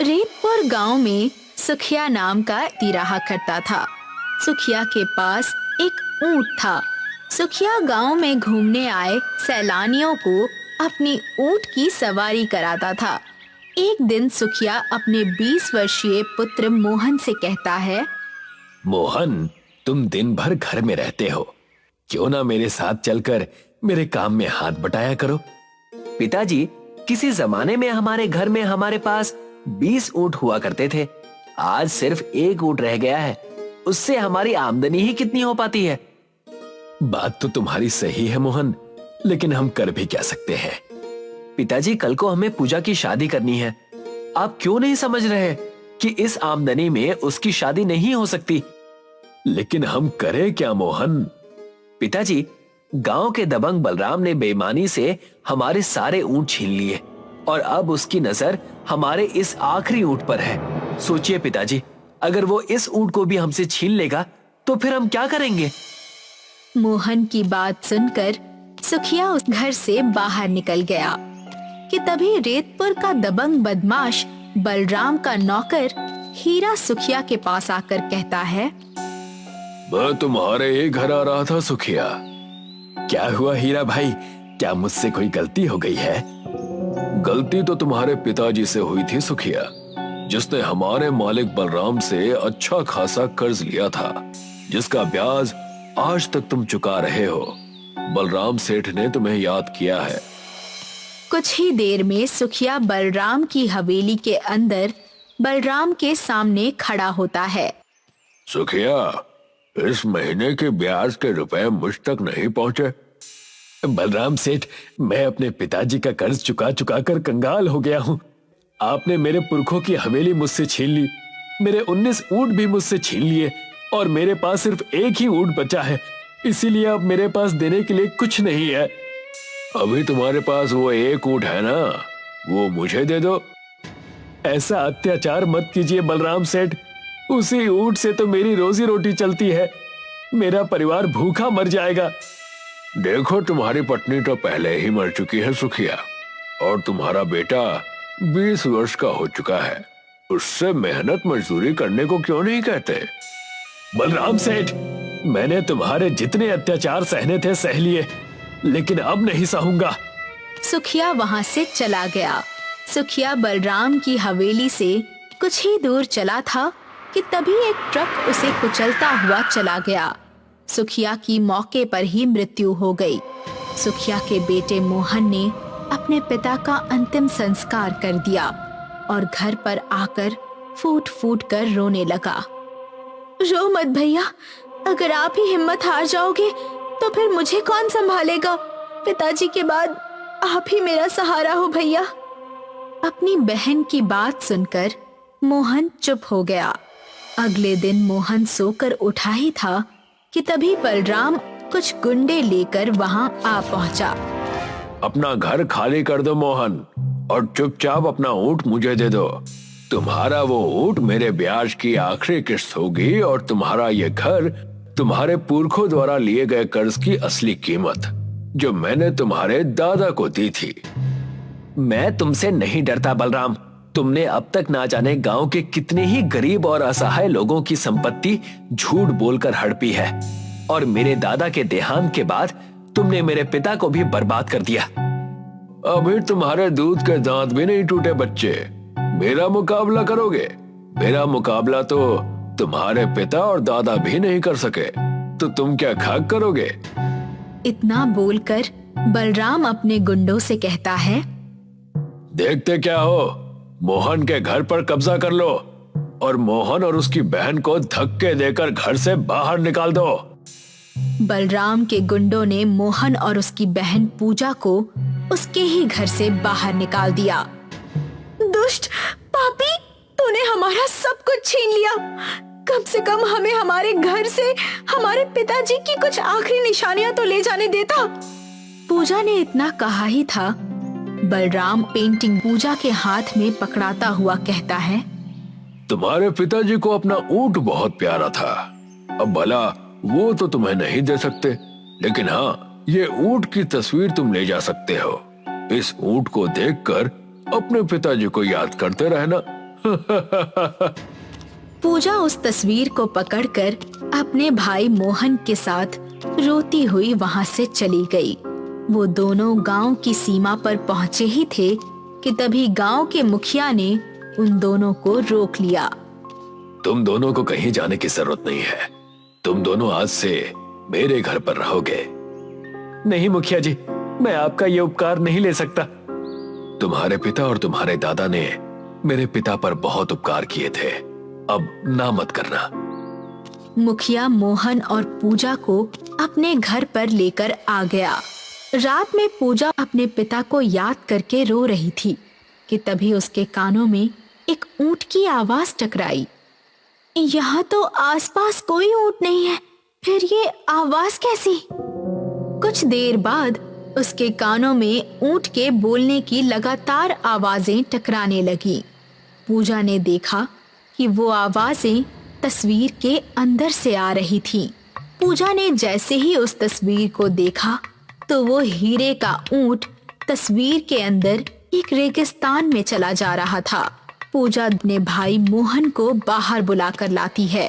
रेतपुर गांव में सुखिया नाम का व्यक्ति रहा करता था। सुखिया के पास एक ऊंट था। सुखिया गांव में घूमने आए सैलानियों को अपनी ऊंट की सवारी कराता था। एक दिन सुखिया अपने 20 वर्षीय पुत्र मोहन से कहता है, मोहन, तुम दिन भर घर में रहते हो, क्यों ना मेरे साथ चलकर मेरे काम में हाथ बटाया करो। पिताजी, किसी जमाने में हमारे घर में हमारे पास 20 ऊंट हुआ करते थे। आज सिर्फ एक ऊंट रह गया है, उससे हमारी आमदनी ही कितनी हो पाती है। बात तो तुम्हारी सही है मोहन, लेकिन हम कर भी क्या सकते हैं। पिताजी, कल को हमें पूजा की शादी करनी है। आप क्यों नहीं समझ रहे कि इस आमदनी में उसकी शादी नहीं हो सकती। लेकिन हम करें क्या मोहन? पिताजी, गांव के दबंग बलराम ने बेईमानी से हमारे सारे ऊंट छीन लिए और अब उसकी नजर हमारे इस आखिरी ऊंट पर है। सोचिए पिताजी, अगर वो इस ऊंट को भी हमसे छीन लेगा तो फिर हम क्या करेंगे। मोहन की बात सुनकर सुखिया उस घर से बाहर निकल गया कि तभी रेतपुर का दबंग बदमाश बलराम का नौकर हीरा सुखिया के पास आकर कहता है, मैं तुम्हारे ही घर आ रहा था सुखिया। क्या हुआ हीरा भाई, क्या मुझसे कोई गलती हो गई है? गलती तो तुम्हारे पिताजी से हुई थी सुखिया, जिसने हमारे मालिक बलराम से अच्छा खासा कर्ज लिया था, जिसका ब्याज आज तक तुम चुका रहे हो। बलराम सेठ ने तुम्हें याद किया है। कुछ ही देर में सुखिया बलराम की हवेली के अंदर बलराम के सामने खड़ा होता है। सुखिया, इस महीने के ब्याज के रुपए मुझ तक नहीं पहुंचे। बलराम सेठ, मैं अपने पिताजी का कर्ज चुका चुका कर कंगाल हो गया हूँ। आपने मेरे पुरखों की हवेली मुझसे छीन ली, मेरे 19 ऊंट भी मुझसे छीन लिए और मेरे पास सिर्फ एक ही ऊंट बचा है। इसीलिए अब मेरे पास देने के लिए कुछ नहीं है। अभी तुम्हारे पास वो एक ऊंट है ना, वो मुझे दे दो। ऐसा अत्याचार मत कीजिए बलराम सेठ, उसी ऊंट से तो मेरी रोजी रोटी चलती है। मेरा परिवार भूखा मर जाएगा। देखो, तुम्हारी पत्नी तो पहले ही मर चुकी है सुखिया, और तुम्हारा बेटा 20 वर्ष का हो चुका है। उससे मेहनत मजदूरी करने को क्यों नहीं कहते? बलराम सेठ, मैंने तुम्हारे जितने अत्याचार सहने थे सह लिए, लेकिन अब नहीं सहूंगा। सुखिया वहां से चला गया। सुखिया बलराम की हवेली से कुछ ही दूर चला था कि तभी एक ट्रक उसे कुचलता हुआ चला गया। सुखिया की मौके पर ही मृत्यु हो गई। सुखिया के बेटे मोहन ने अपने पिता का अंतिम संस्कार कर दिया और घर पर आकर फूट फूट कर रोने लगा। रो मत भैया, अगर आप ही हिम्मत हार जाओगे तो फिर मुझे कौन संभालेगा? पिताजी के बाद आप ही मेरा सहारा हो भैया। अपनी बहन की बात सुनकर मोहन चुप हो गया। अगले दिन मोहन सोकर उठा ही था कि तभी बलराम कुछ गुंडे लेकर वहां आ पहुंचा। अपना घर खाली कर दो मोहन, और चुपचाप अपना ऊंट मुझे दे दो। तुम्हारा वो ऊंट मेरे ब्याज की आखिरी किस्त होगी, और तुम्हारा ये घर तुम्हारे पुरखों द्वारा लिए गए कर्ज की असली कीमत, जो मैंने तुम्हारे दादा को दी थी। मैं तुमसे नहीं डरता बलराम। तुमने अब तक ना जाने गांव के कितने ही गरीब और असहाय लोगों की संपत्ति झूठ बोलकर हड़पी है, और मेरे दादा के देहांत के बाद तुमने मेरे पिता को भी बर्बाद कर दिया। अभी तुम्हारे दूध के दांत भी नहीं टूटे बच्चे, मेरा मुकाबला करोगे? मेरा मुकाबला तो तुम्हारे पिता और दादा भी नहीं कर सके, तो तुम क्या खाक करोगे? इतना बोलकर बलराम अपने गुंडों से कहता है, देखते क्या हो, मोहन के घर पर कब्जा कर लो और मोहन और उसकी बहन को धक्के देकर घर से बाहर निकाल दो। बलराम के गुंडों ने मोहन और उसकी बहन पूजा को उसके ही घर से बाहर निकाल दिया। दुष्ट पापी, तूने हमारा सब कुछ छीन लिया। कम से कम हमें हमारे घर से हमारे पिताजी की कुछ आखिरी निशानियां तो ले जाने देता। पूजा ने इतना कहा ही था, बलराम पेंटिंग पूजा के हाथ में पकड़ाता हुआ कहता है, तुम्हारे पिताजी को अपना ऊंट बहुत प्यारा था। अब भला वो तो तुम्हें नहीं दे सकते, लेकिन हाँ, ये ऊंट की तस्वीर तुम ले जा सकते हो। इस ऊंट को देखकर अपने पिताजी को याद करते रहना, पूजा उस तस्वीर को पकड़कर अपने भाई मोहन के साथ रोती हुई वहां से चली गई। वो दोनों गांव की सीमा पर पहुंचे ही थे कि तभी गांव के मुखिया ने उन दोनों को रोक लिया। तुम दोनों को कहीं जाने की जरूरत नहीं है। तुम दोनों आज से मेरे घर पर रहोगे। नहीं मुखिया जी, मैं आपका ये उपकार नहीं ले सकता। तुम्हारे पिता और तुम्हारे दादा ने मेरे पिता पर बहुत उपकार किए थे, अब ना मत करना। मुखिया मोहन और पूजा को अपने घर पर लेकर आ गया। रात में पूजा अपने पिता को याद करके रो रही थी कि तभी उसके कानों में एक ऊंट की आवाज टकराई। यहाँ तो आसपास कोई ऊंट नहीं है, फिर ये आवाज कैसी? कुछ देर बाद उसके कानों में ऊंट के बोलने की लगातार आवाजें टकराने लगी। पूजा ने देखा कि वो आवाजें तस्वीर के अंदर से आ रही थीं। पूजा ने जैसे ही उस तस्वीर को देखा तो वो हीरे का ऊंट तस्वीर के अंदर एक रेगिस्तान में चला जा रहा था। पूजा अपने भाई मोहन को बाहर बुलाकर लाती है।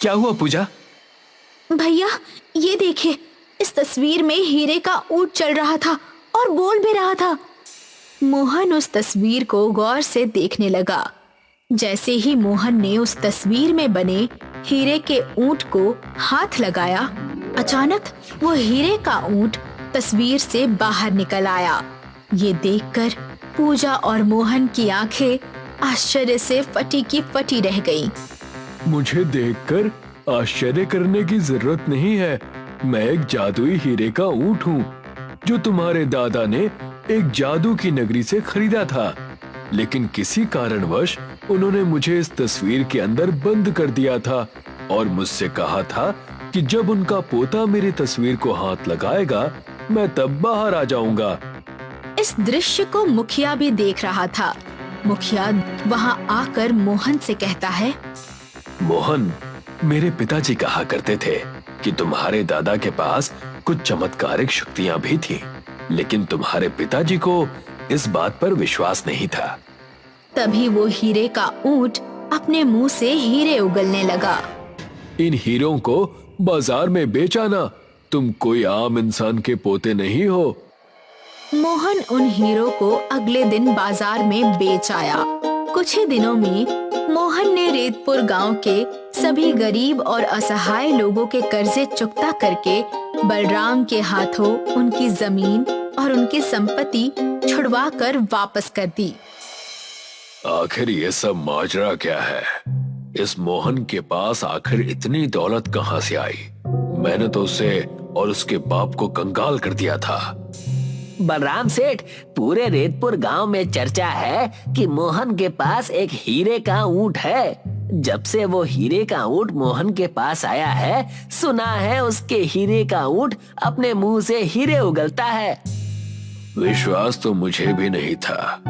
क्या हुआ पूजा? भैया, ये देखिए, इस तस्वीर में हीरे का ऊंट चल रहा था और बोल भी रहा था। मोहन उस तस्वीर को गौर से देखने लगा। जैसे ही मोहन ने उस तस्वीर में बने हीरे के ऊंट को हाथ लगाया, अचानक वो हीरे का ऊंट तस्वीर से बाहर निकल आया। ये देखकर पूजा और मोहन की आंखें आश्चर्य से फटी की फटी रह गईं। मुझे देखकर आश्चर्य करने की जरूरत नहीं है। मैं एक जादुई हीरे का ऊंट हूँ जो तुम्हारे दादा ने एक जादू की नगरी से खरीदा था, लेकिन किसी कारणवश उन्होंने मुझे इस तस्वीर के अंदर बंद कर दिया था और मुझसे कहा था कि जब उनका पोता मेरी तस्वीर को हाथ लगाएगा मैं तब बाहर आ जाऊंगा। इस दृश्य को मुखिया भी देख रहा था। मुखिया वहां आकर मोहन से कहता है, मोहन, मेरे पिताजी कहा करते थे कि तुम्हारे दादा के पास कुछ चमत्कारिक शक्तियां भी थी, लेकिन तुम्हारे पिताजी को इस बात पर विश्वास नहीं था। तभी वो हीरे का ऊंट अपने मुंह से हीरे उगलने लगा। इन हीरों को बाजार में बेचाना, तुम कोई आम इंसान के पोते नहीं हो। मोहन उन हीरो को अगले दिन बाजार में बेच आया। कुछ ही दिनों में मोहन ने रेतपुर गांव के सभी गरीब और असहाय लोगों के कर्जे चुकता करके बलराम के हाथों उनकी जमीन और उनकी संपत्ति छुड़वा कर वापस कर दी। आखिर ये सब माजरा क्या है? इस मोहन के पास आखिर इतनी दौलत कहां से आई? मैंने तो उसे और उसके बाप को कंगाल कर दिया था। बलराम सेठ, पूरे रेतपुर गांव में चर्चा है कि मोहन के पास एक हीरे का ऊंट है। जब से वो हीरे का ऊंट मोहन के पास आया है, सुना है उसके हीरे का ऊंट अपने मुंह से हीरे उगलता है। विश्वास तो मुझे भी नहीं था।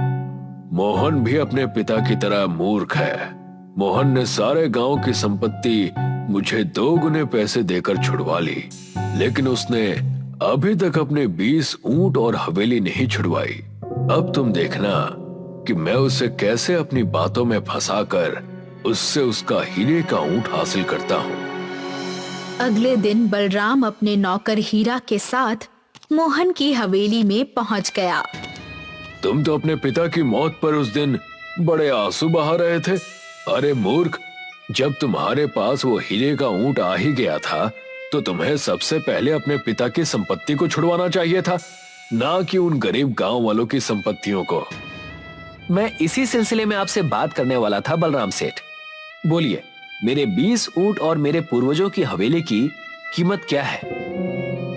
मोहन भी अपने पिता की तरह मूर्ख है। मोहन ने सारे गांव की संपत्ति मुझे 2 गुने पैसे देकर छुड़वा ली, लेकिन उसने अभी तक अपने 20 ऊंट और हवेली नहीं छुड़वाई। अब तुम देखना कि मैं उसे कैसे अपनी बातों में फंसाकर उससे उसका हीरे का ऊंट हासिल करता हूँ। अगले दिन बलराम अपने नौकर हीरा के साथ मोहन की हवेली में पहुंच गया। तुम तो अपने पिता की मौत पर उस दिन बड़े आंसू बहा रहे थे। अरे मूर्ख, जब तुम्हारे पास वो हीरे का ऊंट आ ही गया था तो तुम्हें सबसे पहले अपने पिता की संपत्ति को छुड़वाना चाहिए था, ना कि उन गरीब गांव वालों की संपत्तियों को। मैं इसी सिलसिले में आपसे बात करने वाला था बलराम सेठ। बोलिए, मेरे 20 ऊंट और मेरे पूर्वजों की हवेली की कीमत क्या है?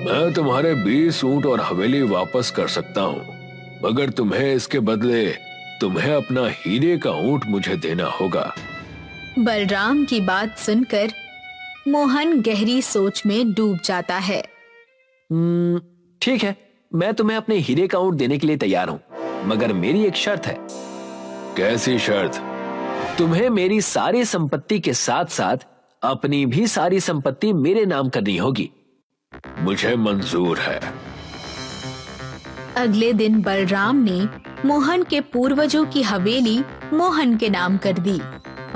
मैं तुम्हारे 20 ऊंट और हवेली वापस कर सकता हूँ, मगर तुम्हें इसके बदले तुम्हें अपना हीरे का ऊंट मुझे देना होगा। बलराम की बात सुनकर मोहन गहरी सोच में डूब जाता है। ठीक है, मैं तुम्हें अपने हीरे का ऊंट देने के लिए तैयार हूँ, मगर मेरी एक शर्त है। कैसी शर्त? तुम्हें मेरी सारी संपत्ति के साथ साथ अपनी भी सारी संपत्ति मेरे नाम करनी होगी। मुझे मंजूर है। अगले दिन बलराम ने मोहन के पूर्वजों की हवेली मोहन के नाम कर दी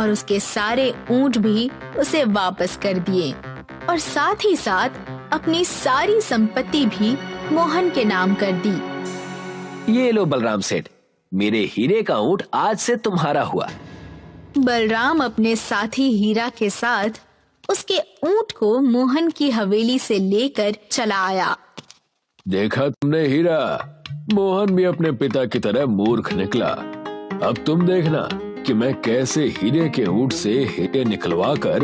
और उसके सारे ऊंट भी उसे वापस कर दिए और साथ ही साथ अपनी सारी संपत्ति भी मोहन के नाम कर दी। ये लो बलराम सेठ, मेरे हीरे का ऊंट आज से तुम्हारा हुआ। बलराम अपने साथी हीरा के साथ उसके ऊंट को मोहन की हवेली से लेकर चला आया। देखा तुमने हीरा, मोहन भी अपने पिता की तरह मूर्ख निकला। अब तुम देखना कि मैं कैसे हीरे के ऊंट से हीरे निकलवा कर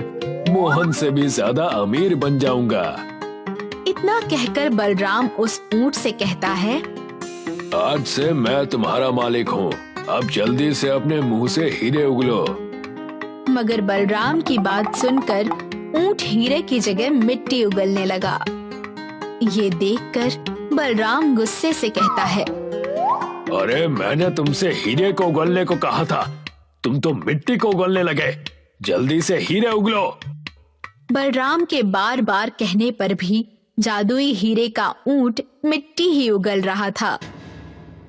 मोहन से भी ज्यादा अमीर बन जाऊंगा। इतना कहकर बलराम उस ऊंट से कहता है, आज से मैं तुम्हारा मालिक हूँ, अब जल्दी से अपने मुंह से हीरे उगलो। मगर बलराम की बात सुनकर ऊंट हीरे की जगह मिट्टी उगलने लगा। ये देखकर बलराम गुस्से से कहता है, अरे मैंने तुमसे हीरे को उगलने को कहा था, तुम तो मिट्टी को उगलने लगे। जल्दी से हीरे उगलो। बलराम के बार बार कहने पर भी जादुई हीरे का ऊंट मिट्टी ही उगल रहा था।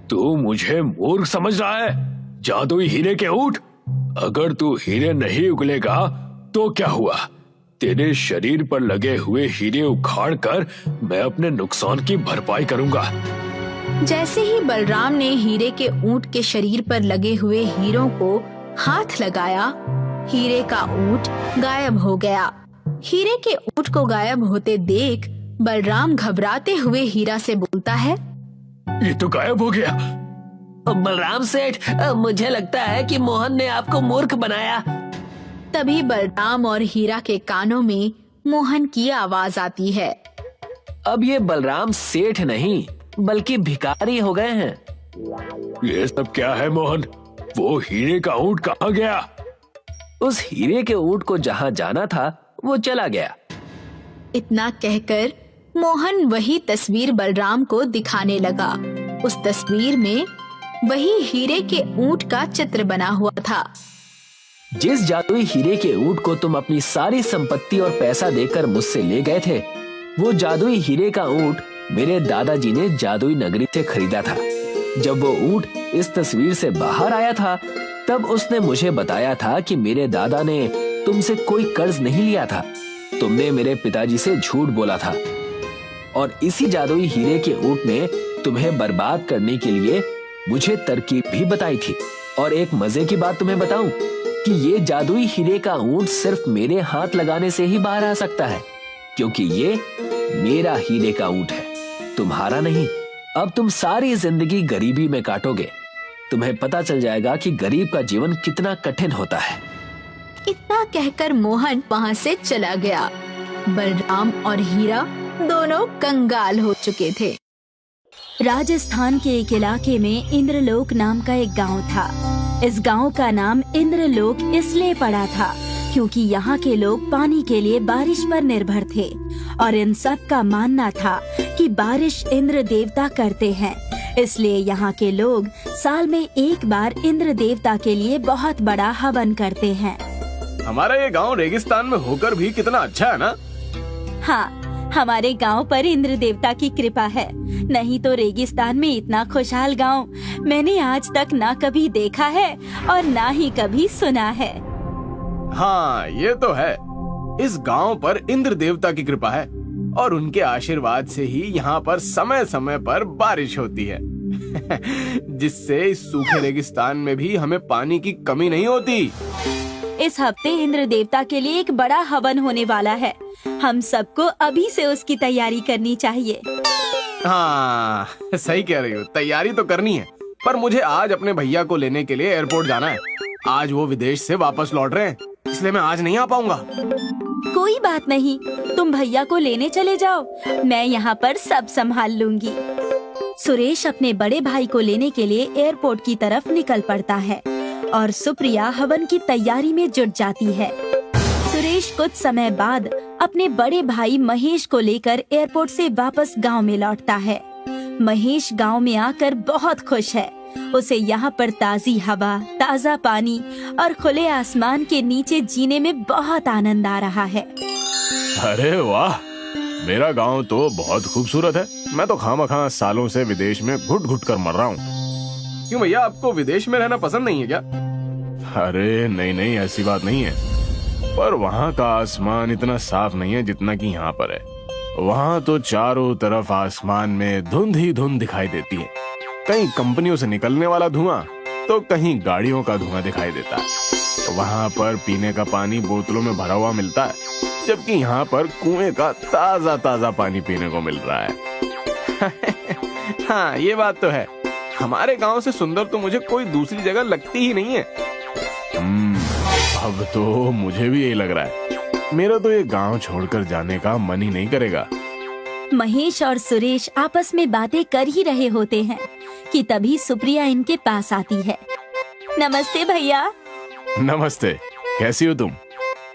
तू मुझे मूर्ख समझ रहा है? जादुई हीरे के ऊंट, अगर तू हीरे नहीं उगलेगा तो क्या हुआ? तेरे शरीर पर लगे हुए हीरे उखाड़ कर मैं अपने नुकसान की भरपाई करूंगा। जैसे ही बलराम ने हीरे के ऊंट के शरीर पर लगे हुए हीरों को हाथ लगाया, हीरे का ऊंट गायब हो गया। हीरे के ऊंट को गायब होते देख बलराम घबराते हुए हीरा से बोलता है, ये तो गायब हो गया। बलराम सेठ, मुझे लगता है कि मोहन ने आपको मूर्ख बनाया। तभी बलराम और हीरा के कानों में मोहन की आवाज आती है। अब ये बलराम सेठ नहीं बल्कि भिखारी हो गए हैं। ये सब क्या है मोहन? वो हीरे का ऊंट कहाँ गया? उस हीरे के ऊंट को जहाँ जाना था वो चला गया। इतना कहकर मोहन वही तस्वीर बलराम को दिखाने लगा। उस तस्वीर में वही हीरे के ऊंट का चित्र बना हुआ था। जिस जादुई हीरे के ऊंट को तुम अपनी सारी संपत्ति और पैसा देकर मुझसे ले गए थे, वो जादुई हीरे का ऊंट मेरे दादाजी ने जादुई नगरी से खरीदा था। जब वो ऊंट इस तस्वीर से बाहर आया था, तब उसने मुझे बताया था कि मेरे दादा ने तुमसे कोई कर्ज नहीं लिया था। तुमने मेरे पिताजी से झूठ बोला था और इसी जादुई हीरे के ऊंट ने तुम्हें बर्बाद करने के लिए मुझे तरकीब भी बताई थी। और एक मजे की बात तुम्हें बताऊं कि ये जादुई हीरे का ऊंट सिर्फ मेरे हाथ लगाने से ही बाहर आ सकता है, क्योंकि ये मेरा हीरे का ऊंट है, तुम्हारा नहीं। अब तुम सारी जिंदगी गरीबी में काटोगे। तुम्हें पता चल जाएगा कि गरीब का जीवन कितना कठिन होता है। इतना कहकर मोहन वहाँ से चला गया। बलराम और हीरा दोनों कंगाल हो चुके थे। राजस्थान के एक इलाके में इंद्रलोक नाम का एक गांव था। इस गांव का नाम इंद्रलोक इसलिए पड़ा था क्योंकि यहाँ के लोग पानी के लिए बारिश पर निर्भर थे और इन सब का मानना था कि बारिश इंद्र देवता करते हैं। इसलिए यहाँ के लोग साल में एक बार इंद्र देवता के लिए बहुत बड़ा हवन करते हैं। हमारा ये गांव रेगिस्तान में होकर भी कितना अच्छा है ना? हाँ, हमारे गांव पर इंद्र देवता की कृपा है, नहीं तो रेगिस्तान में इतना खुशहाल गांव मैंने आज तक ना कभी देखा है और ना ही कभी सुना है। हाँ, ये तो है। इस गांव पर इंद्र देवता की कृपा है और उनके आशीर्वाद से ही यहाँ पर समय समय पर बारिश होती है जिससे इस सूखे रेगिस्तान में भी हमें पानी की कमी नहीं होती। इस हफ्ते इंद्र देवता के लिए एक बड़ा हवन होने वाला है। हम सबको अभी से उसकी तैयारी करनी चाहिए। हाँ, सही कह रही हो, तैयारी तो करनी है, पर मुझे आज अपने भैया को लेने के लिए एयरपोर्ट जाना है। आज वो विदेश से वापस लौट रहे हैं, इसलिए मैं आज नहीं आ पाऊंगा। कोई बात नहीं, तुम भैया को लेने चले जाओ, मैं यहाँ पर सब संभाल लूंगी। सुरेश अपने बड़े भाई को लेने के लिए एयरपोर्ट की तरफ निकल पड़ता है और सुप्रिया हवन की तैयारी में जुट जाती है। सुरेश कुछ समय बाद अपने बड़े भाई महेश को लेकर एयरपोर्ट से वापस गांव में लौटता है। महेश गांव में आकर बहुत खुश है। उसे यहाँ पर ताजी हवा, ताजा पानी और खुले आसमान के नीचे जीने में बहुत आनंद आ रहा है। अरे वाह, मेरा गांव तो बहुत खूबसूरत है। मैं तो खामखा सालों से विदेश में घुट घुट कर मर रहा हूँ। क्यों भैया, आपको विदेश में रहना पसंद नहीं है क्या? अरे नहीं नहीं, ऐसी बात नहीं है, पर वहाँ का आसमान इतना साफ नहीं है जितना कि यहाँ पर है। वहाँ तो चारों तरफ आसमान में धुंध ही धुंध दिखाई देती है, कहीं कंपनियों से निकलने वाला धुआं तो कहीं गाड़ियों का धुआं दिखाई देता है। वहाँ पर पीने का पानी बोतलों में भरा हुआ मिलता है, जबकि यहाँ पर कुएं का ताजा ताजा पानी पीने को मिल रहा है। हाँ ये बात तो है, हमारे गांव से सुंदर तो मुझे कोई दूसरी जगह लगती ही नहीं है। अब तो मुझे भी यही लग रहा है, मेरा तो ये गांव छोड़कर जाने का मन ही नहीं करेगा। महेश और सुरेश आपस में बातें कर ही रहे होते हैं कि तभी सुप्रिया इनके पास आती है। नमस्ते भैया। नमस्ते, कैसी हो तुम?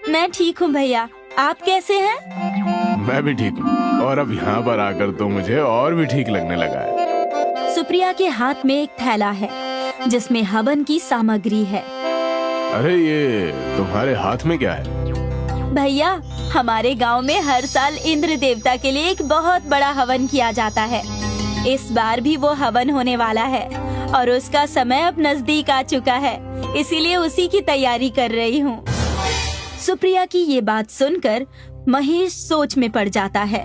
मैं ठीक हूँ भैया, आप कैसे हैं? मैं भी ठीक हूँ, और अब यहाँ पर आकर तो मुझे और भी ठीक लगने लगा है। सुप्रिया के हाथ में एक थैला है जिसमें हवन की सामग्री है। अरे ये तुम्हारे हाथ में क्या है? भैया, हमारे गांव में हर साल इंद्र देवता के लिए एक बहुत बड़ा हवन किया जाता है। इस बार भी वो हवन होने वाला है और उसका समय अब नजदीक आ चुका है, इसीलिए उसी की तैयारी कर रही हूँ। सुप्रिया की ये बात सुनकर महेश सोच में पड़ जाता है।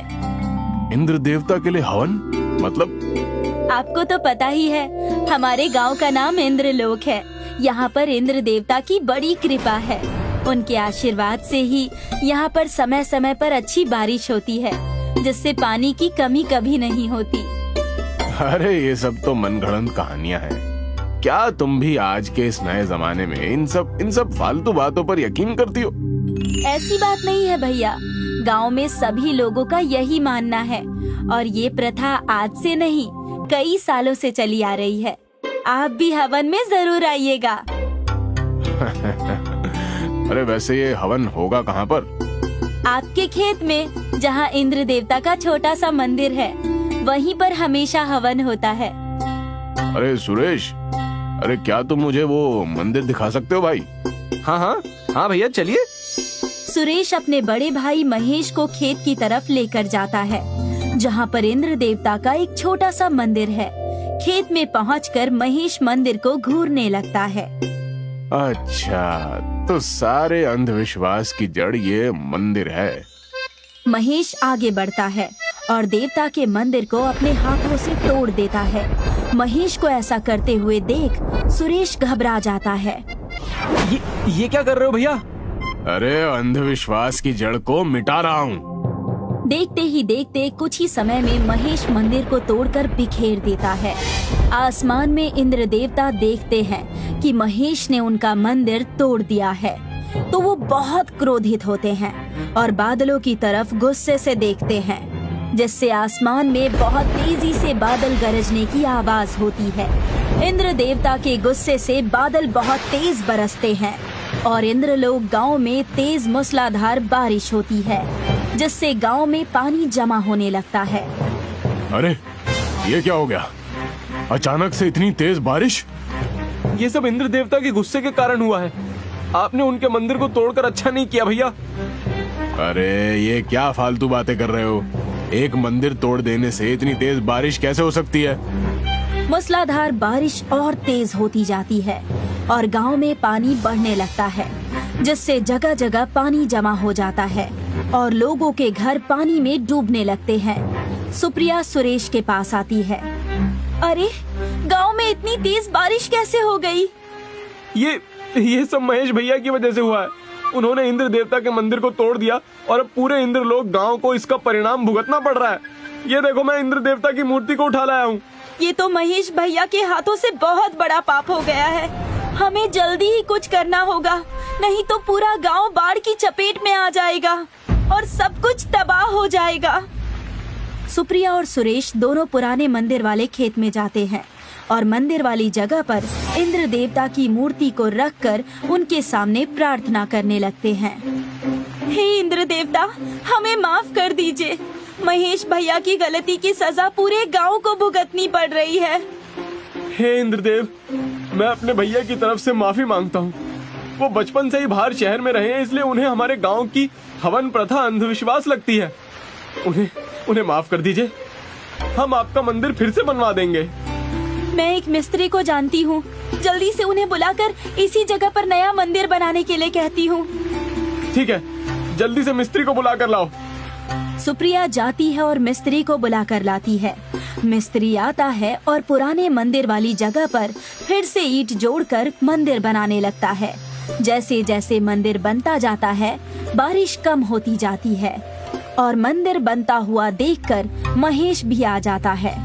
इंद्र देवता के लिए हवन मतलब? आपको तो पता ही है, हमारे गांव का नाम इंद्रलोक है। यहाँ पर इंद्र देवता की बड़ी कृपा है। उनके आशीर्वाद से ही यहाँ पर समय समय पर अच्छी बारिश होती है, जिससे पानी की कमी कभी नहीं होती। अरे ये सब तो मनगढ़ंत कहानियाँ हैं। क्या तुम भी आज के इस नए जमाने में इन सब फालतू बातों पर यकीन करती हो? ऐसी बात नहीं है भैया, गांव में सभी लोगों का यही मानना है और ये प्रथा आज से नहीं कई सालों से चली आ रही है। आप भी हवन में जरूर आइएगा। अरे वैसे ये हवन होगा कहाँ पर? आपके खेत में, जहाँ इंद्र देवता का छोटा सा मंदिर है, वहीं पर हमेशा हवन होता है। अरे सुरेश, अरे क्या तुम मुझे वो मंदिर दिखा सकते हो भाई? हाँ भैया चलिए। सुरेश अपने बड़े भाई महेश को खेत की तरफ लेकर जाता है, जहाँ पर इंद्र देवता का एक छोटा सा मंदिर है। खेत में पहुंचकर महेश मंदिर को घूरने लगता है। अच्छा, तो सारे अंधविश्वास की जड़ ये मंदिर है। महेश आगे बढ़ता है और देवता के मंदिर को अपने हाथों से तोड़ देता है। महेश को ऐसा करते हुए देख सुरेश घबरा जाता है। ये क्या कर रहे हो भैया? अरे अंधविश्वास की जड़ को मिटा रहा हूँ। देखते ही देखते कुछ ही समय में महेश मंदिर को तोड़कर बिखेर देता है। आसमान में इंद्र देवता देखते हैं कि महेश ने उनका मंदिर तोड़ दिया है, तो वो बहुत क्रोधित होते हैं और बादलों की तरफ गुस्से से देखते हैं, जिससे आसमान में बहुत तेजी से बादल गरजने की आवाज होती है। इंद्र देवता के गुस्से से बादल बहुत तेज बरसते हैं और इंद्रलोक गांव में तेज मूसलाधार बारिश होती है, जिससे गांव में पानी जमा होने लगता है। अरे ये क्या हो गया? अचानक से इतनी तेज बारिश? ये सब इंद्र देवता के गुस्से के कारण हुआ है। आपने उनके मंदिर को तोड़कर अच्छा नहीं किया भैया। अरे ये क्या फालतू बातें कर रहे हो? एक मंदिर तोड़ देने से इतनी तेज बारिश कैसे हो सकती है? मूसलाधार बारिश और तेज होती जाती है और गांव में पानी बढ़ने लगता है, जिससे जगह जगह पानी जमा हो जाता है और लोगों के घर पानी में डूबने लगते हैं। सुप्रिया सुरेश के पास आती है। अरे गांव में इतनी तेज बारिश कैसे हो गई? ये सब महेश भैया की वजह से हुआ है। उन्होंने इंद्र देवता के मंदिर को तोड़ दिया और अब पूरे इंद्रलोक गांव को इसका परिणाम भुगतना पड़ रहा है। ये देखो, मैं इंद्र देवता की मूर्ति को उठा लाया हूँ। ये तो महेश भैया के हाथों से बहुत बड़ा पाप हो गया है। हमें जल्दी ही कुछ करना होगा, नहीं तो पूरा गांव बाढ़ की चपेट में आ जाएगा और सब कुछ तबाह हो जाएगा। सुप्रिया और सुरेश दोनों पुराने मंदिर वाले खेत में जाते हैं और मंदिर वाली जगह पर इंद्र देवता की मूर्ति को रखकर उनके सामने प्रार्थना करने लगते हैं। हे इंद्र देवता, हमें माफ कर दीजिए। महेश भैया की गलती की सजा पूरे गांव को भुगतनी पड़ रही है। हे इंद्रदेव, मैं अपने भैया की तरफ से माफी मांगता हूँ। वो बचपन से ही बाहर शहर में रहे हैं, इसलिए उन्हें हमारे गांव की हवन प्रथा अंधविश्वास लगती है। उन्हें माफ कर दीजिए। हम आपका मंदिर फिर से बनवा देंगे। मैं एक मिस्त्री को जानती हूँ। जल्दी से उन्हें बुलाकर इसी जगह पर नया मंदिर बनाने के लिए कहती हूँ। ठीक है, जल्दी से मिस्त्री को बुला कर लाओ। सुप्रिया जाती है और मिस्त्री को बुलाकर लाती है। मिस्त्री आता है और पुराने मंदिर वाली जगह पर फिर से ईंट जोड़कर मंदिर बनाने लगता है। जैसे जैसे मंदिर बनता जाता है, बारिश कम होती जाती है और मंदिर बनता हुआ देखकर महेश भी आ जाता है।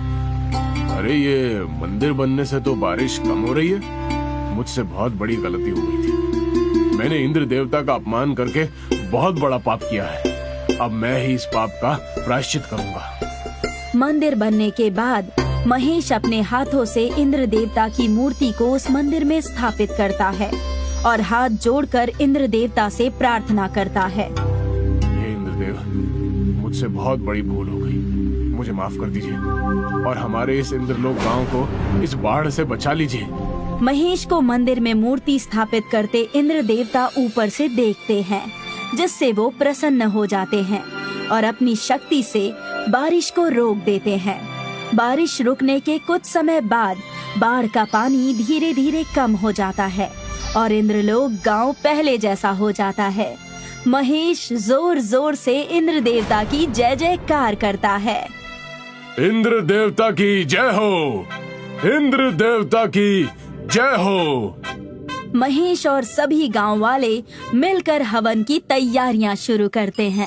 अरे ये मंदिर बनने से तो बारिश कम हो रही है। मुझसे बहुत बड़ी गलती हो गई थी। मैंने इंद्र देवता का अपमान करके बहुत बड़ा पाप किया है। अब मैं ही इस पाप का प्रायश्चित करूंगा। मंदिर बनने के बाद महेश अपने हाथों से इंद्र देवता की मूर्ति को उस मंदिर में स्थापित करता है और हाथ जोड़कर इंद्र देवता से प्रार्थना करता है। हे इंद्रदेव, मुझसे बहुत बड़ी भूल हो गई, मुझे माफ कर दीजिए और हमारे इस इंद्रलोक गांव को इस बाढ़ से बचा लीजिए। महेश को मंदिर में मूर्ति स्थापित करते इंद्र देवता ऊपर से देखते हैं, जिससे वो प्रसन्न हो जाते हैं और अपनी शक्ति से बारिश को रोक देते हैं। बारिश रुकने के कुछ समय बाद बाढ़ का पानी धीरे धीरे कम हो जाता है और इंद्रलोक गांव पहले जैसा हो जाता है। महेश जोर जोर से इंद्र देवता की जय जयकार करता है। इंद्र देवता की जय हो, इंद्र देवता की जय हो। महेश और सभी गांव वाले मिलकर हवन की तैयारियां शुरू करते हैं।